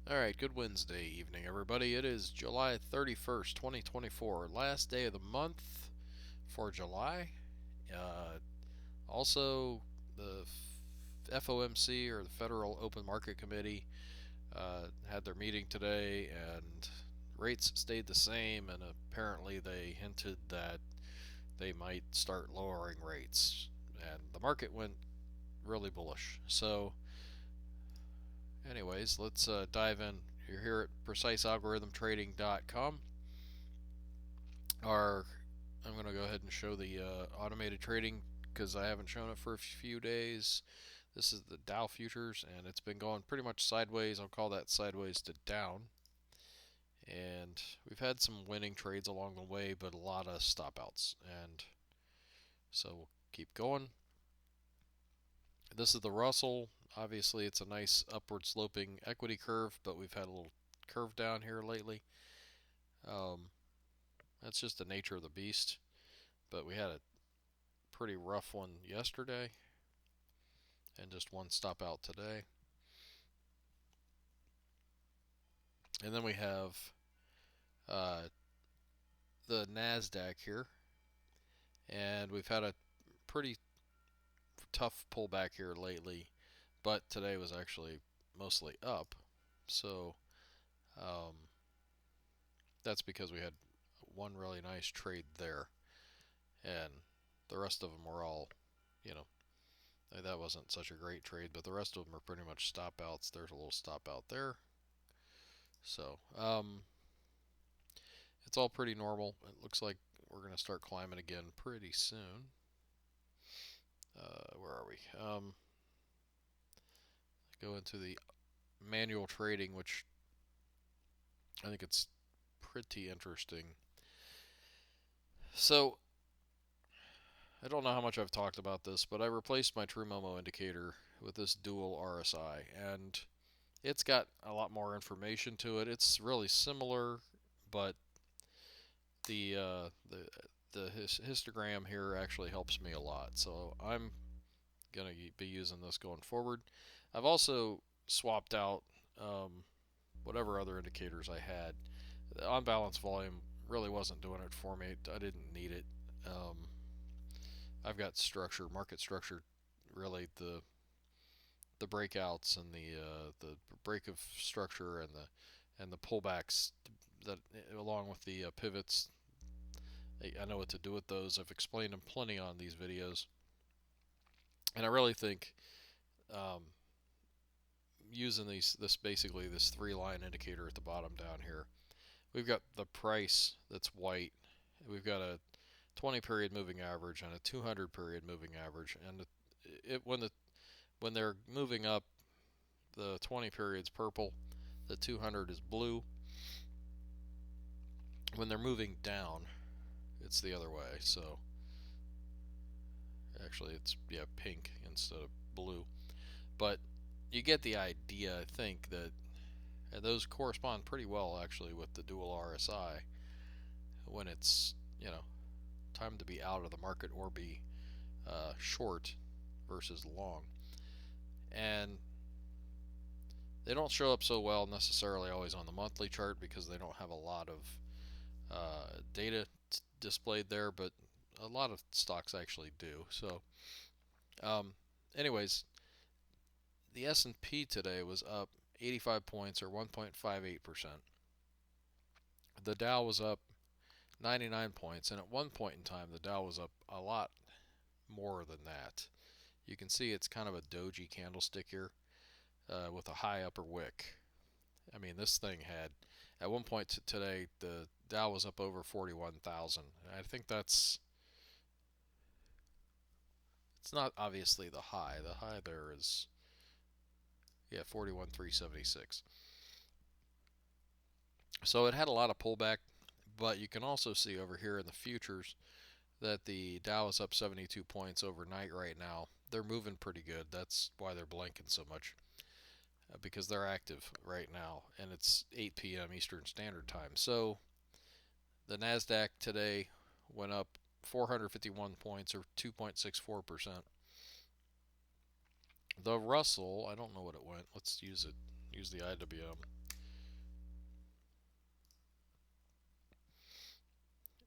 Alright, good Wednesday evening, everybody. It is July 31st, 2024, last day of the month for July. Uh, Also, the FOMC, or the Federal Open Market Committee, had their meeting today, and rates stayed the same, and apparently they hinted that they might start lowering rates. And the market went really bullish. So, anyways, let's dive in. You're here at precisealgorithmtrading.com. Our I'm going to go ahead and show the automated trading because I haven't shown it for a few days. This is the Dow futures, and it's been going pretty much sideways. I'll call that sideways to down. And we've had some winning trades along the way, but a lot of stop outs. And so we'll keep going. This is the Russell. Obviously, it's a nice upward sloping equity curve, but we've had a little curve down here lately. Um, that's just the nature of the beast. But we had a pretty rough one yesterday, and just one stop out today. And then we have uh, the NASDAQ here, and we've had a pretty tough pullback here lately, but today was actually mostly up. So um, that's because we had one really nice trade there, and the rest of them were all, you know, that wasn't such a great trade, but the rest of them are pretty much stop outs. There's a little stop out there. So it's all pretty normal. It looks like we're going to start climbing again pretty soon. Where are we? Go into the manual trading, which I think it's pretty interesting. So I don't know how much I've talked about this, but I replaced my TrueMomo indicator with this dual RSI, and it's got a lot more information to it. It's really similar, but the uh, the the histogram here actually helps me a lot. So I'm gonna be using this going forward. I've also swapped out whatever other indicators I had. The on balance volume really wasn't doing it for me. I didn't need it. Um, I've got structure, market structure, really the breakouts and the break of structure and the pullbacks that along with the pivots. I know what to do with those. I've explained them plenty on these videos, and I really think um, using this basically this three line indicator at the bottom down here. We've got the price that's white. We've got a 20 period moving average and a 200 period moving average, and when they're moving up, the 20 period's purple, the 200 is blue. When they're moving down, it's the other way. So actually, it's pink instead of blue. But you get the idea. I think that those correspond pretty well actually with the dual RSI when it's time to be out of the market or be short versus long. And they don't show up so well necessarily always on the monthly chart because they don't have a lot of data displayed there, but a lot of stocks actually do. So, um, anyways, the S&P today was up 85 points or 1.58%. The Dow was up 99 points, and at one point in time, the Dow was up a lot more than that. You can see it's kind of a doji candlestick here with a high upper wick. I mean, this thing had, at one point today, the Dow was up over 41,000. I think it's not obviously the high. The high there is, 41,376. So it had a lot of pullback, but you can also see over here in the futures that the Dow is up 72 points overnight right now. They're moving pretty good. That's why they're blinking so much because they're active right now, and it's 8 p.m. Eastern Standard Time. So the Nasdaq today went up 451 points or 2.64%. The Russell, I don't know what it went. Let's use it. Use the IWM.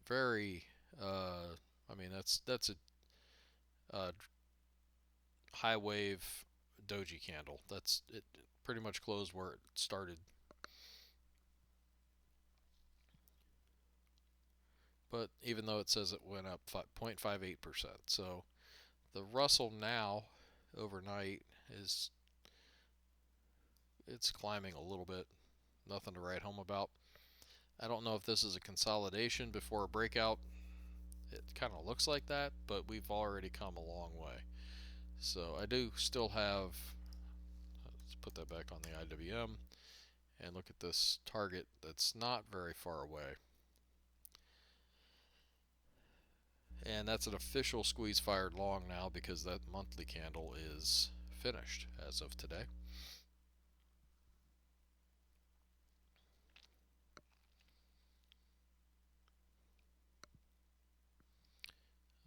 very. I mean, that's a high wave doji candle. That's it. Pretty much closed where it started. But even though it says it went up 0.58%, so the Russell now overnight is it's climbing a little bit. Nothing to write home about. I don't know if this is a consolidation before a breakout. It kind of looks like that, but we've already come a long way. So I do still have. Let's put that back on the IWM and look at this target that's not very far away. And that's an official squeeze fired long now because that monthly candle is finished as of today.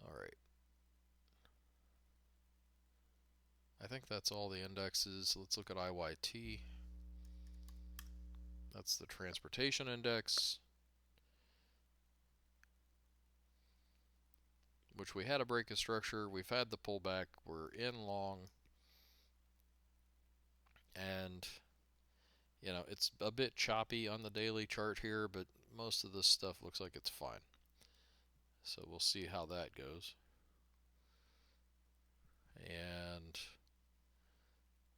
All right. I think that's all the indexes. Let's look at IYT. That's the transportation index, which we had a break of structure. We've had the pullback. We're in long. And, it's a bit choppy on the daily chart here, but most of this stuff looks like it's fine. So we'll see how that goes. And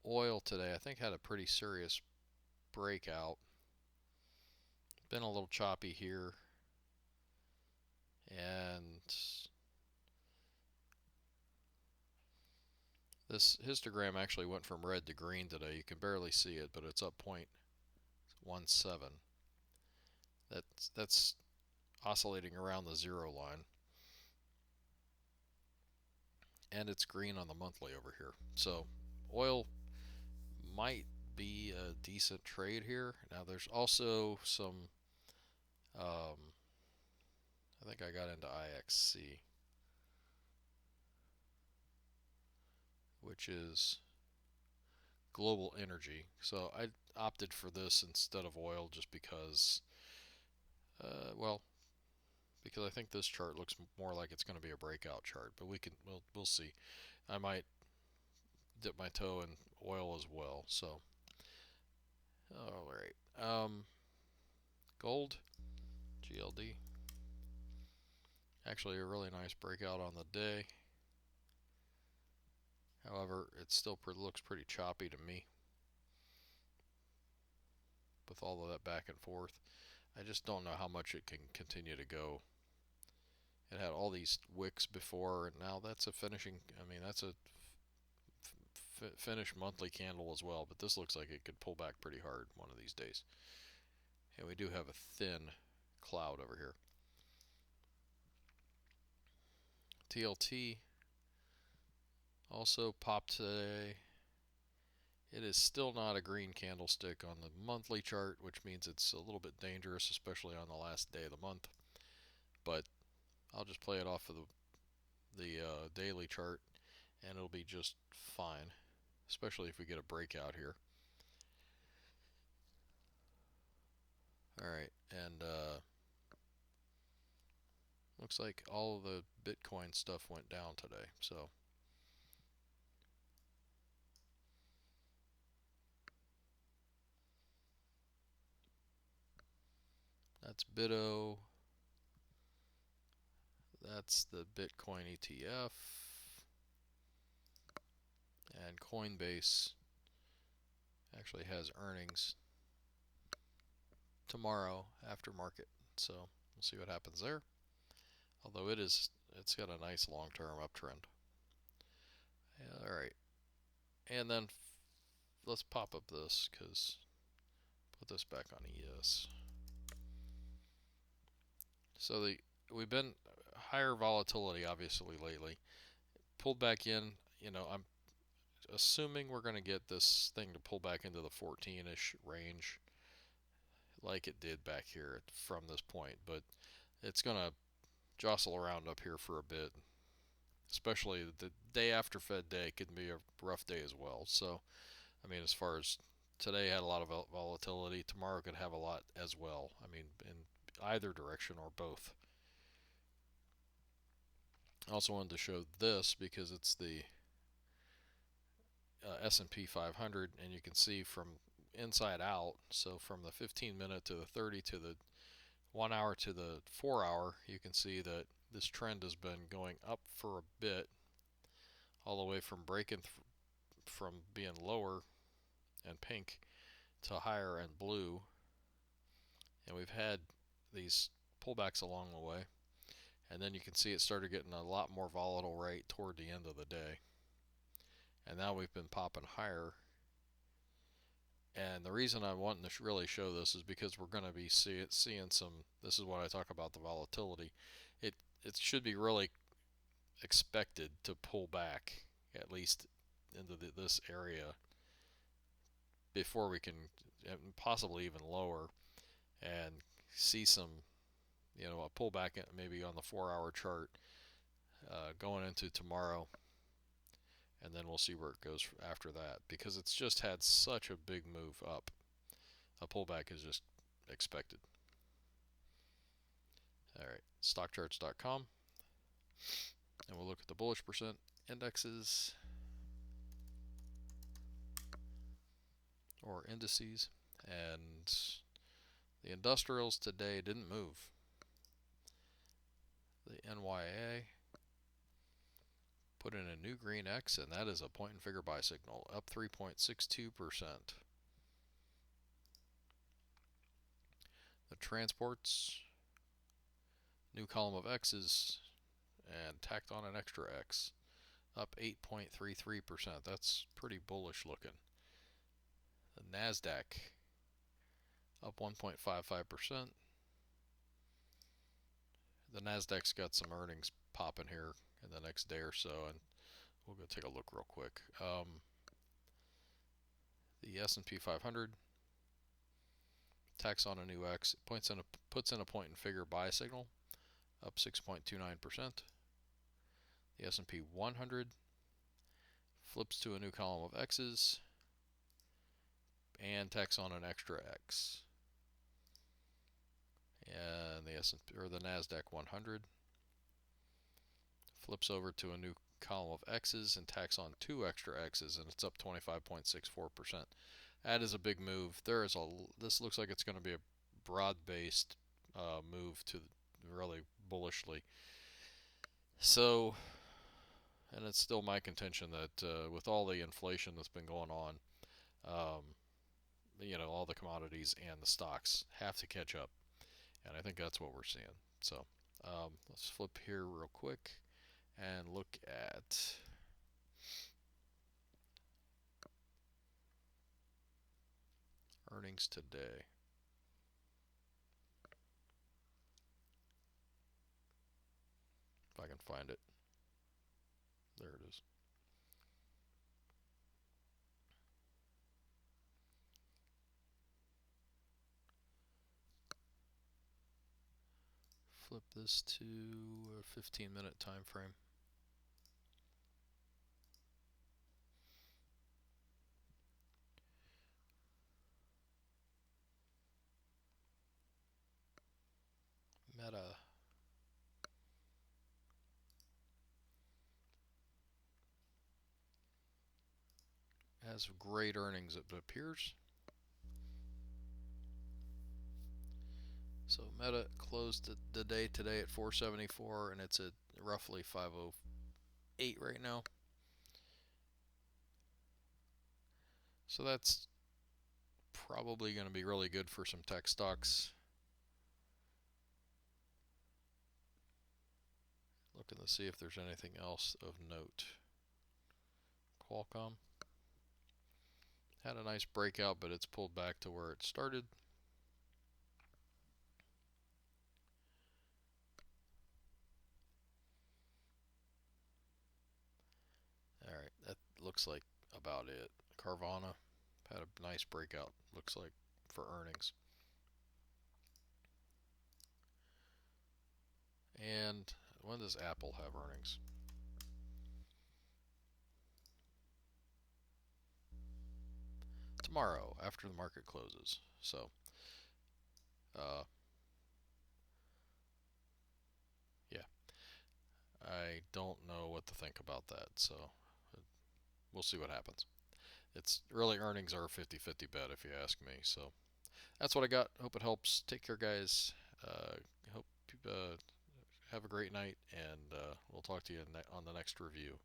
oil today, I think, had a pretty serious breakout. Been a little choppy here. And this histogram actually went from red to green today. You can barely see it, but it's up 0.17. That's oscillating around the zero line. And it's green on the monthly over here. So oil might be a decent trade here. Now there's also some, I think I got into IXC, which is global energy. So I opted for this instead of oil just because, well, because I think this chart looks more like it's going to be a breakout chart. But we'll see. I might dip my toe in oil as well. So, all right. Gold, GLD. Actually, a really nice breakout on the day. However, it still looks pretty choppy to me with all of that back and forth. I just don't know how much it can continue to go. It had all these wicks before, and now that's a finishing. I mean, that's a finished monthly candle as well. But this looks like it could pull back pretty hard one of these days. And we do have a thin cloud over here. TLT also popped today. It is still not a green candlestick on the monthly chart, which means it's a little bit dangerous, especially on the last day of the month. But I'll just play it off of the daily chart, and it'll be just fine, especially if we get a breakout here. All right, and looks like all of the Bitcoin stuff went down today, so that's BITO. That's the Bitcoin ETF. And Coinbase actually has earnings tomorrow after market, so we'll see what happens there. Although it's got a nice long-term uptrend. Yeah, all right, and then let's pop up this because put this back on ES. So we've been higher volatility obviously lately. Pulled back in. I'm assuming we're going to get this thing to pull back into the 14-ish range like it did back here from this point, but it's going to jostle around up here for a bit, especially the day after Fed Day could be a rough day as well. So, I mean, as far as today had a lot of volatility, tomorrow could have a lot as well. I mean, in either direction or both. I also wanted to show this because it's the S&P 500, and you can see from inside out, so from the 15-minute to the 30 to the 1 hour to the 4 hour, you can see that this trend has been going up for a bit, all the way from breaking from being lower and pink to higher and blue, and we've had these pullbacks along the way, and then you can see it started getting a lot more volatile right toward the end of the day, and now we've been popping higher. And the reason I want to really show this is because we're going to be seeing some. This is what I talk about, the volatility. It should be really expected to pull back at least into this area before we can possibly even lower and see some, a pullback maybe on the 4 hour chart going into tomorrow, and then we'll see where it goes after that, because it's just had such a big move up. A pullback is just expected. Alright, stockcharts.com, and we'll look at the bullish percent indexes or indices, and the industrials today didn't move. The NYA put in a new green X, and that is a point and figure buy signal, up 3.62%. The transports, new column of X's, and tacked on an extra X, up 8.33%. That's pretty bullish looking. The NASDAQ, up 1.55%. The NASDAQ's got some earnings popping here in the next day or so, and we'll go take a look real quick. The S&P 500 tacks on a new X, puts in a point and figure buy signal, up 6.29%. The S&P 100 flips to a new column of X's and tacks on an extra X. And the NASDAQ 100 flips over to a new column of X's and tacks on two extra X's, and it's up 25.64%. That is a big move. This looks like it's going to be a broad-based move to really bullishly. So, and it's still my contention that with all the inflation that's been going on, all the commodities and the stocks have to catch up, and I think that's what we're seeing. So let's flip here real quick and look at earnings today. If I can find it. There it is. Flip this to a 15-minute time frame. Meta. Has great earnings, it appears. So Meta closed the day today at 474, and it's at roughly 508 right now. So that's probably going to be really good for some tech stocks. Looking to see if there's anything else of note. Qualcomm had a nice breakout, but it's pulled back to where it started. Alright, that looks like about it. Carvana had a nice breakout, looks like, for earnings. And when does Apple have earnings? Tomorrow, after the market closes. So, yeah. I don't know what to think about that. So we'll see what happens. It's really earnings are a 50-50 bet if you ask me. So that's what I got. Hope it helps. Take care, guys. Hope you have a great night, and we'll talk to you on the next review.